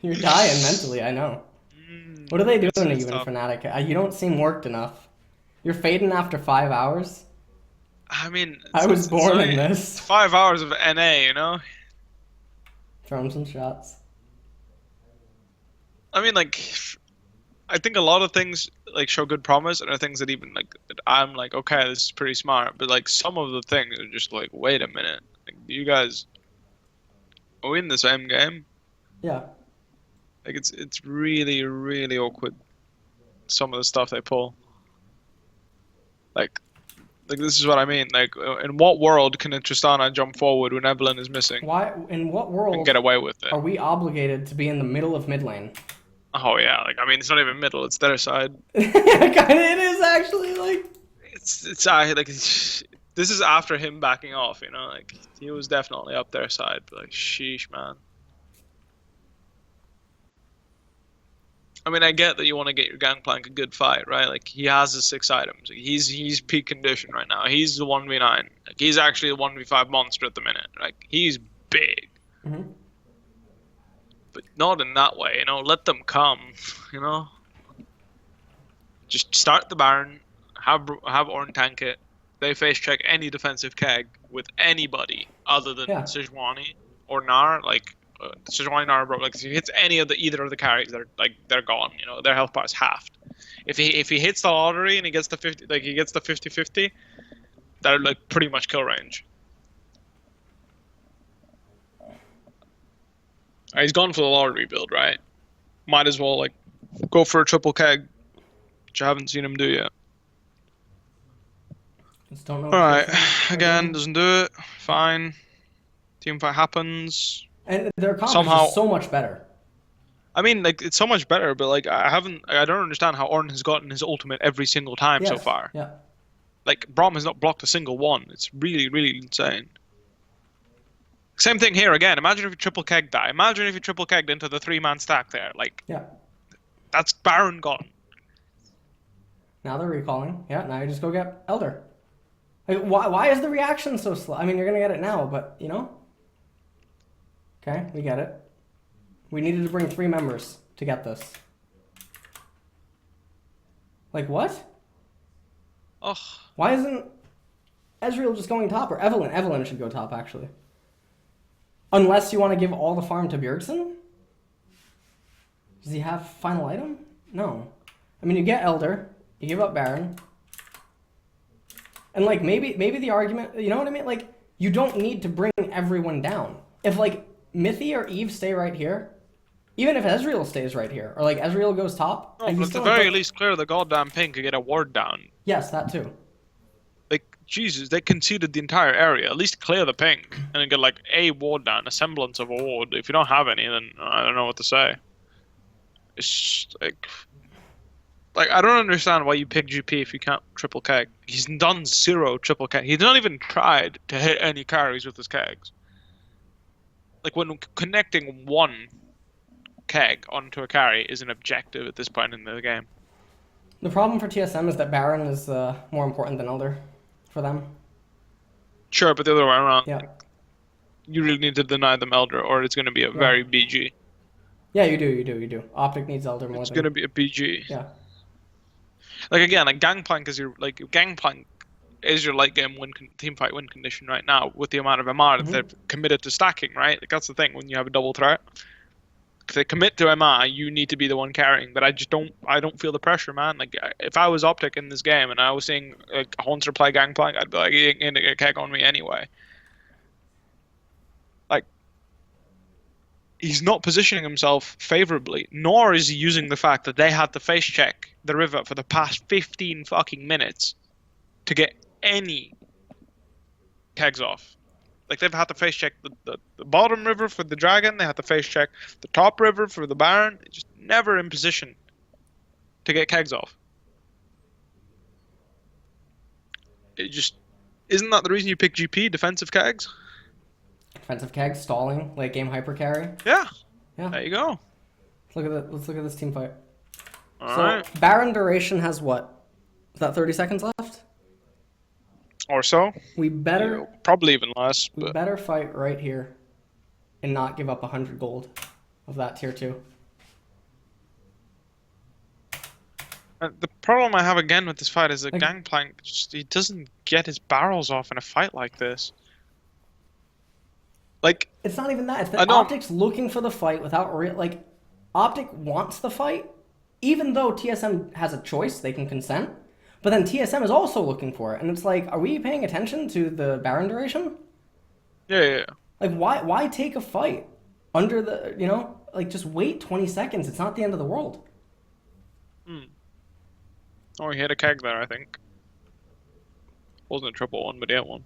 You're dying mentally, I know. What are they doing to you in Fnatic? You don't seem worked enough. You're fading after 5 hours? I mean... I was born in this. 5 hours of NA, you know? Throw some shots. I mean, like... I think a lot of things, like, show good promise, and are things that even, like... I'm like, okay, this is pretty smart. But, like, some of the things are just like, wait a minute. Like, you guys... Are we in the same game? Yeah. Like, it's really, really awkward, some of the stuff they pull. Like this is what I mean. Like, in what world can a Tristana jump forward when Evelyn is missing? Why? In what world and get away with it? Are we obligated to be in the middle of mid lane? Oh yeah, like, I mean, it's not even middle, it's their side. Kinda it is actually, like... It's like, this is after him backing off, you know? Like, he was definitely up their side, but, like, sheesh, man. I mean, I get that you want to get your Gangplank a good fight, right? Like, he has his 6 items. Like, he's peak condition right now. He's the 1v9. Like, he's actually the 1v5 monster at the minute. Like, he's big. Mm-hmm. But not in that way, you know? Let them come, you know? Just start the Baron, have Ornn tank it. They face check any defensive keg with anybody other than Sejuani or Gnar. Like, Sejuani, Gnar, bro. Like, if he hits any of either of the carries, they're gone. You know, their health bar is halved. If he hits the lottery and he gets the 50-50, they're like pretty much kill range. He's gone for the Lord rebuild, right? Might as well like go for a triple keg, which I haven't seen him do yet. Just don't know what Alright, TSM are again, doing. doesn't do it. Fine. Team fight happens. And their comp is Somehow, just so much better. I mean, like it's so much better, but like I don't understand how Ornn has gotten his ultimate every single time so Yes. far. Yeah. Like Braum has not blocked a single one. It's really, really insane. Same thing here again. Imagine if you triple kegged that. Imagine if you triple kegged into the 3-man stack there. Like Yeah. that's Baron gone. Now they're recalling. Yeah. Now you just go get Elder. Like, why is the reaction so slow? I mean, you're gonna get it now, but you know. Okay, we get it. We needed to bring 3 members to get this. Like what? Ugh. Why isn't Ezreal just going top, or Evelyn? Evelyn should go top actually. Unless you want to give all the farm to Bjergsen? Does he have final item? No. I mean, you get Elder, you give up Baron, and like maybe the argument, you know what I mean? Like you don't need to bring everyone down. If like Mithy or Eve stay right here, even if Ezreal stays right here, or like Ezreal goes top, No, like, but you at the still very least, clear the goddamn ping to get a ward down. Yes, that too. Like Jesus, they conceded the entire area. At least clear the ping and then get like a ward down, a semblance of a ward. If you don't have any, then I don't know what to say. It's just, like I don't understand why you pick GP if you can't triple keg. He's done 0 triple keg. He's not even tried to hit any carries with his kegs. Like when connecting one keg onto a carry is an objective at this point in the game. The problem for TSM is that Baron is more important than Elder for them. Sure, but the other way around. Yeah. You really need to deny them Elder, or it's going to be a very BG. Yeah, you do. Optic needs Elder more It's than... going to be a BG. Yeah. Like again, like Gangplank is your late game team fight win condition right now with the amount of MR that they've committed to stacking, right? Like that's the thing when you have a double threat. If they commit to MR, you need to be the one carrying. But I don't feel the pressure, man. Like if I was Optic in this game and I was seeing like Hunter play Gangplank, I'd be like, he ain't gonna get a keg on me anyway. Like he's not positioning himself favorably, nor is he using the fact that they had to face check the river for the past 15 fucking minutes to get any kegs off. Like they've had to face check the bottom river for the dragon, they had to face check the top river for the Baron. Just never in position to get kegs off. It just isn't that the reason you pick GP, defensive kegs? Defensive keg, stalling, late game hyper carry. Yeah. Yeah. There you go. Let's look at this team fight. Alright. Baron duration has what? Is that 30 seconds left? Or so. We better... Yeah, probably even less. We better fight right here and not give up 100 gold of that tier 2. The problem I have again with this fight is that Gangplank he doesn't get his barrels off in a fight like this. Like it's not even that. It's that Optic's looking for the fight without like Optic wants the fight, even though TSM has a choice, they can consent. But then TSM is also looking for it, and it's like, are we paying attention to the Baron duration? Yeah. Like why take a fight under the, you know, like just wait 20 seconds. It's not the end of the world. Oh, he had a keg there, I think. Wasn't a triple one, but he had one.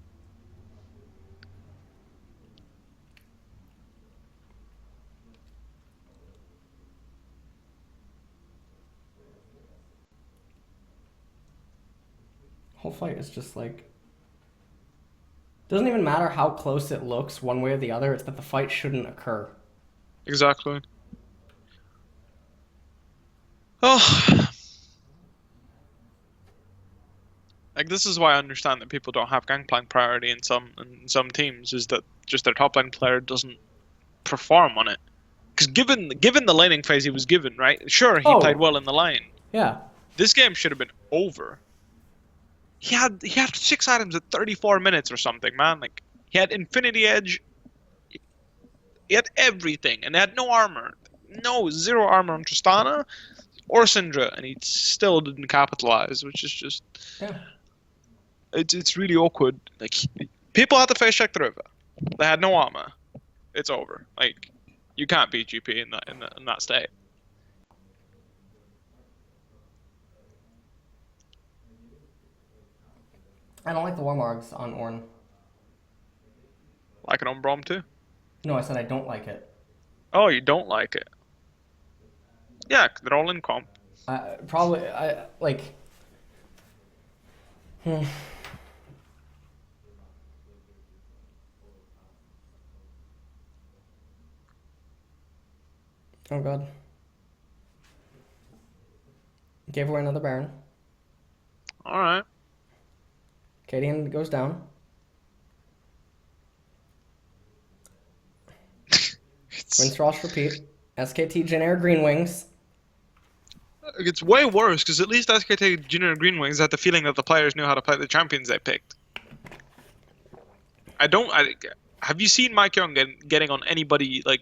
Whole fight is just like, doesn't even matter how close it looks one way or the other. It's that the fight shouldn't occur. Exactly. Oh, like this is why I understand that people don't have Gangplank priority in some teams, is that just their top lane player doesn't perform on it. Because given the laning phase he was given, right? Sure, he played well in the lane. Yeah. This game should have been over. He had 6 items at 34 minutes or something, man. Like he had Infinity Edge. He had everything, and they had no armor. No, 0 armor on Tristana or Syndra, and he still didn't capitalize, which is just it's really awkward. Like people had to face check the river. They had no armor. It's over. Like You can't beat GP in that state. I don't like the Warmogs on Ornn. Like it on Brom too. No, I said I don't like it. Oh, you don't like it? Yeah, they're all in comp. Probably, I like. Hmm. Oh god. Gave away another Baron. All right. Cadian goes down. Windsrosh repeat. SKT Jin Green Wings. It's way worse because at least SKT Junior Green Wings had the feeling that the players knew how to play the champions they picked. Have you seen Mike Young getting on anybody, like,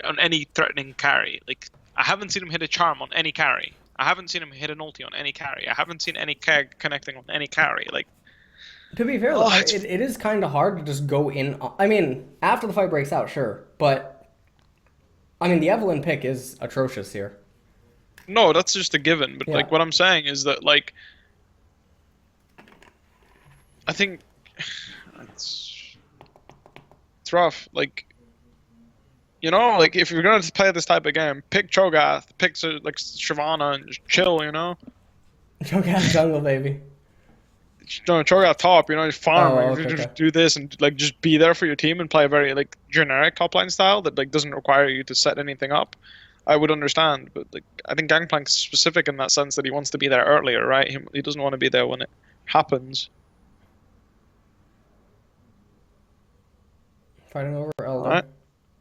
on any threatening carry? Like, I haven't seen him hit a charm on any carry. I haven't seen him hit an ulti on any carry. I haven't seen any keg connecting on any carry. Like, to be fair, it is kind of hard to just go in. I mean, after the fight breaks out, sure, but I mean, the Evelyn pick is atrocious here. No, that's just a given. But like, what I'm saying is that, like, I think it's rough. Like, you know, like if you're gonna play this type of game, pick Cho'Gath, pick like Shyvana, and just chill. You know. Cho'Gath jungle, baby. No, Cho'Gath top. You know, just farm. Oh, like, okay, just okay. do this and like just be there for your team and play a very like generic top line style that like doesn't require you to set anything up. I would understand, but like I think Gangplank's specific in that sense that he wants to be there earlier, right? He doesn't want to be there when it happens. Fighting over Elder. Right.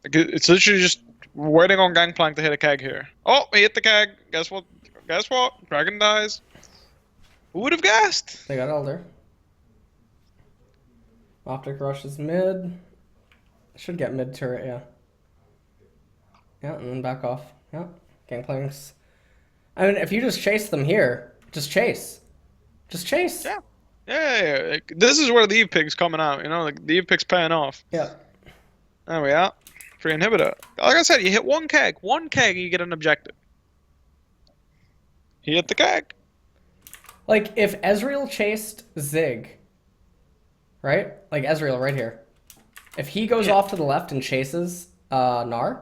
Like, it's literally just waiting on Gangplank to hit a keg here. Oh, he hit the keg. Guess what? Guess what? Dragon dies. Who would have guessed? They got Elder. Optic rushes mid. Should get mid turret, yeah. Yeah, and then back off. Yeah, Gangplank's. I mean, if you just chase them here, just chase. Just chase. Yeah. Yeah. Like, this is where the Eve Pig's coming out, you know? Like, the Eve Pig's paying off. Yeah. There we are. Free inhibitor. Like I said, you hit one keg, you get an objective. He hit the keg. Like, if Ezreal chased Zig, right? Like, Ezreal right here. If he goes off to the left and chases Gnar,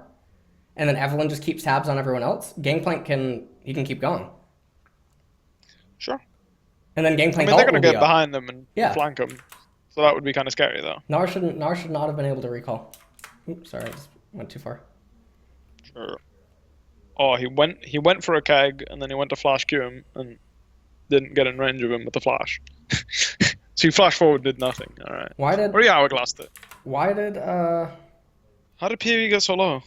and then Evelyn just keeps tabs on everyone else, Gangplank can keep going. Sure. And then Gangplank. I mean, they're gonna get behind them and flank them, so that would be kind of scary, though. Gnar should not have been able to recall. Oops, sorry, I just went too far. Sure. Oh, he went for a keg and then he went to flash Q him and didn't get in range of him with the flash. So he flashed forward, did nothing. All right. Why did? Or he hourglassed it. Why did? How did PoE get so low?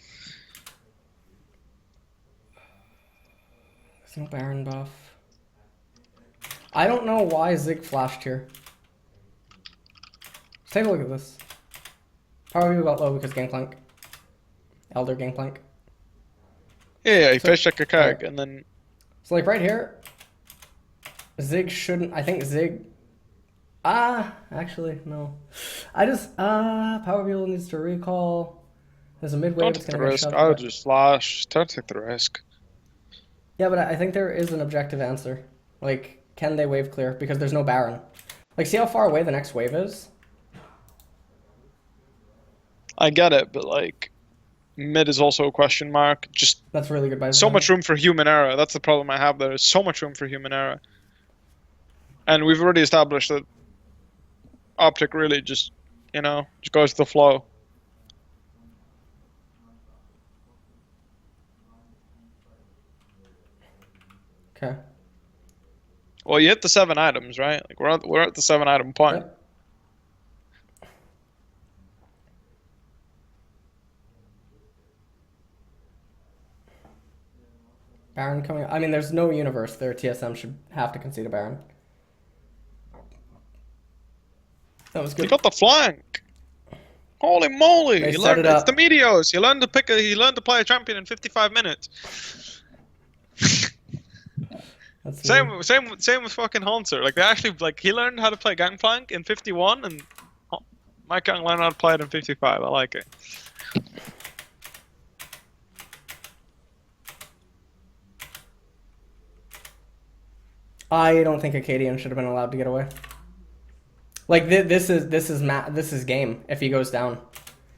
There's no Baron buff. I don't know why Zig flashed here. Let's take a look at this. Probably got low because Gangplank. Elder Gangplank. Yeah, he fish checked a keg and then. So like right here, Zig shouldn't. I think Zig. Actually no. I just Power Wheel needs to recall. There's a midway. Don't take the risk. I would just flash. Don't take the risk. Yeah, but I think there is an objective answer. Like, can they wave clear? Because there's no Baron. Like, see how far away the next wave is? I get it, but like, mid is also a question mark. Just that's really good. By so much room for human error. That's the problem I have. There is so much room for human error, and we've already established that Optic really just, you know, just goes with the flow. Okay. Well, you hit the 7 items, right? Like we're at the 7 item point. Yep. Baron coming. I mean, there's no universe. Their TSM should have to concede a Baron. That was good. He got the flank. Holy moly! They He set learned it up. it's the Meteos. He learned to play a champion in 55 minutes. That's Same with fucking Hanser. Like they actually he learned how to play Gangplank in 51, and Mike Young learned how to play it in 55. I like it. I don't think Acadian should have been allowed to get away. Like this is game if he goes down.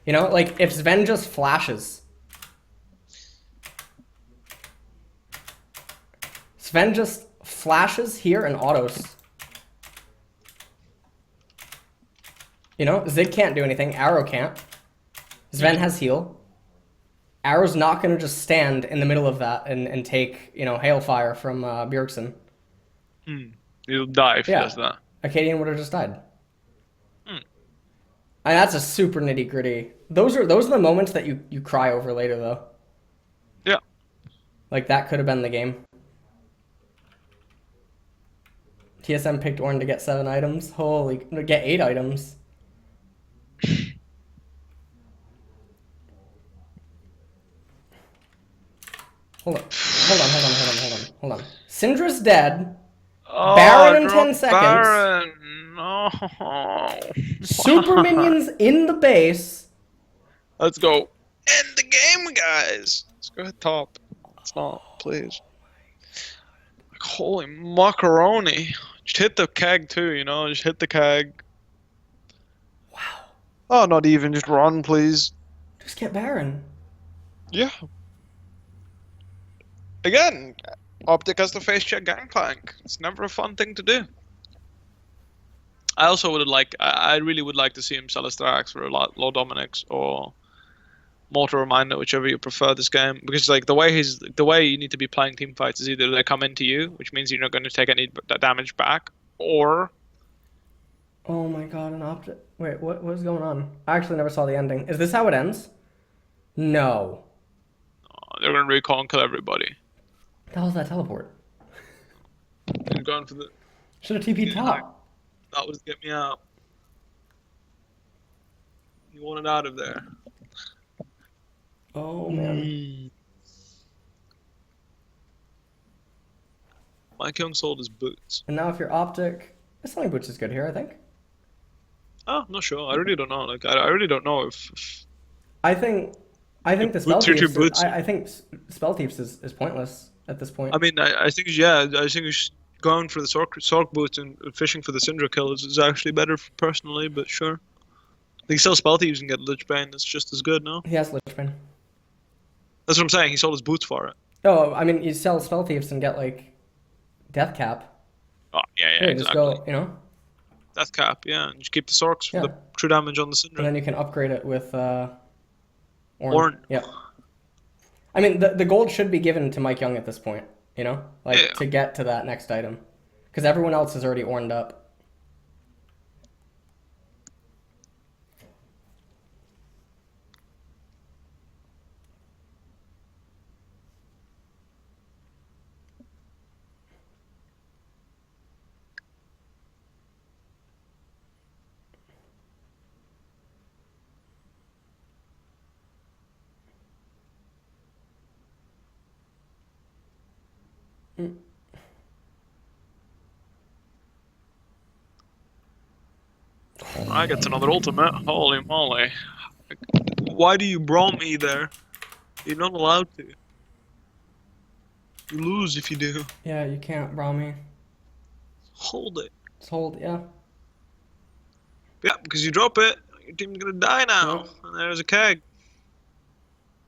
You know, like if Sven just flashes. Sven just flashes here and autos. You know, Zig can't do anything. Arrow can't. Sven has heal. Arrow's not going to just stand in the middle of that and take, you know, Hailfire from Bjergsen. He'll die if he does that. Acadian would have just died. And that's a super nitty gritty. Those are the moments that you cry over later, though. Yeah. Like, that could have been the game. TSM picked Ornn to get 7 items. Get 8 items. Hold on. Syndra's dead. Oh, Baron in 10 seconds. Baron. No. Super minions in the base. Let's go. End the game, guys. Let's go hit top. It's not, please. Like, holy macaroni. Just hit the keg too, you know? Just hit the keg. Wow. Oh, not even. Just run, please. Just get Baron. Yeah. Again, Optic has to face check Gangplank. It's never a fun thing to do. I also would like, I really would like to see him sell his Thrax for a lot, low Dominix or Mortar Reminder, whichever you prefer this game. Because like the way you need to be playing team fights is either they come into you, which means you're not going to take any damage back, or. Oh my god, an Optic. Wait, what is going on? I actually never saw the ending. Is this how it ends? No. They're going to recall and kill everybody. What the hell is that teleport? They're going for the. Should have TP'd top. That was get me out. You want it out of there. Oh man. Mike Young sold his boots. And now if you're Optic, selling boots is good here, I think. Oh, not sure. I really don't know. Like I really don't know if... I think the Spell Thieves. I think Spell Thieves is pointless at this point. I mean, I think going for the Sork boots and fishing for the Syndra kill is actually better personally, but sure. He sells Spell Thieves and get Lich Bane. It's just as good, no? He has Lich Bane. That's what I'm saying. He sold his boots for it. Oh, I mean, you sell Spell Thieves and get like Death Cap. Oh yeah, Exactly. exactly. Just go, you know. Death Cap, yeah, and just keep the Sorks for the true damage on the Syndra. And then you can upgrade it with Ornn. Yeah. I mean, the gold should be given to Mike Young at this point, you know? Like, to get to that next item. Because everyone else is already Ornned up. I get another ultimate. Holy moly. Why do you brawl me there? You're not allowed to. You lose if you do. Yeah, you can't brawl me. Hold it. Just hold, yeah. Yeah, because you drop it, your team's gonna die now. Yep. And there's a keg.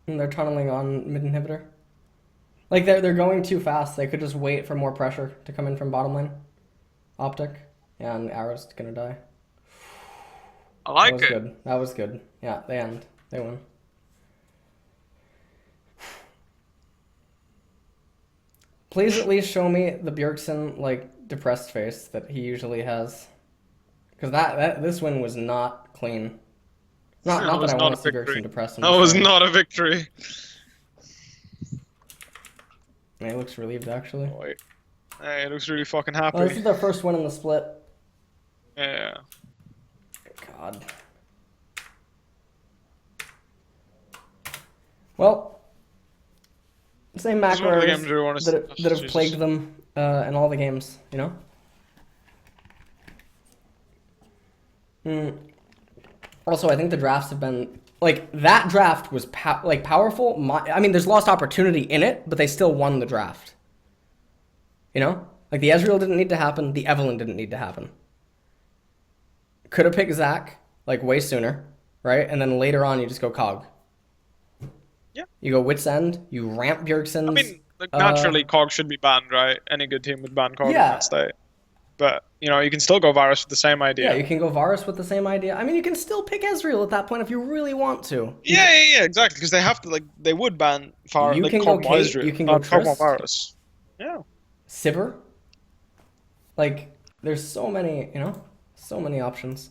And they're tunneling on mid inhibitor. Like they're going too fast. They could just wait for more pressure to come in from bottom lane. Optic. Yeah, and Arrow's gonna die. I like it. Good. That was good. Yeah, they end. They win. Please at least show me the Bjergsen like depressed face that he usually has. Because this win was not clean. Not that I want to see Bjergsen depressed. That was not a victory. He looks relieved, actually. Oh, wait. Hey, he looks really fucking happy. Oh, this is their first win in the split. Yeah. God. Well, same macros that have plagued them in all the games, you know? Also, I think the drafts have been... Like, that draft was powerful. I mean, there's lost opportunity in it, but they still won the draft. You know? Like the Ezreal didn't need to happen. The Evelynn didn't need to happen. Could have picked Zac like way sooner, right? And then later on you just go Cog. Yeah. You go Wits End. You ramp Bjergsen's. I mean, like, naturally, Cog should be banned, right? Any good team would ban Cog in Yeah. that state. But, you know, you can still go Varus with the same idea. Yeah, you can go Varus with the same idea. I mean, you can still pick Ezreal at that point if you really want to. Yeah, exactly. Because they have to, like, they would ban Varus. You like, can go Cog Kate, Ezreal, you can go not Cog Trist. Varus. Yeah. Sivir. Like, there's so many, you know, so many options.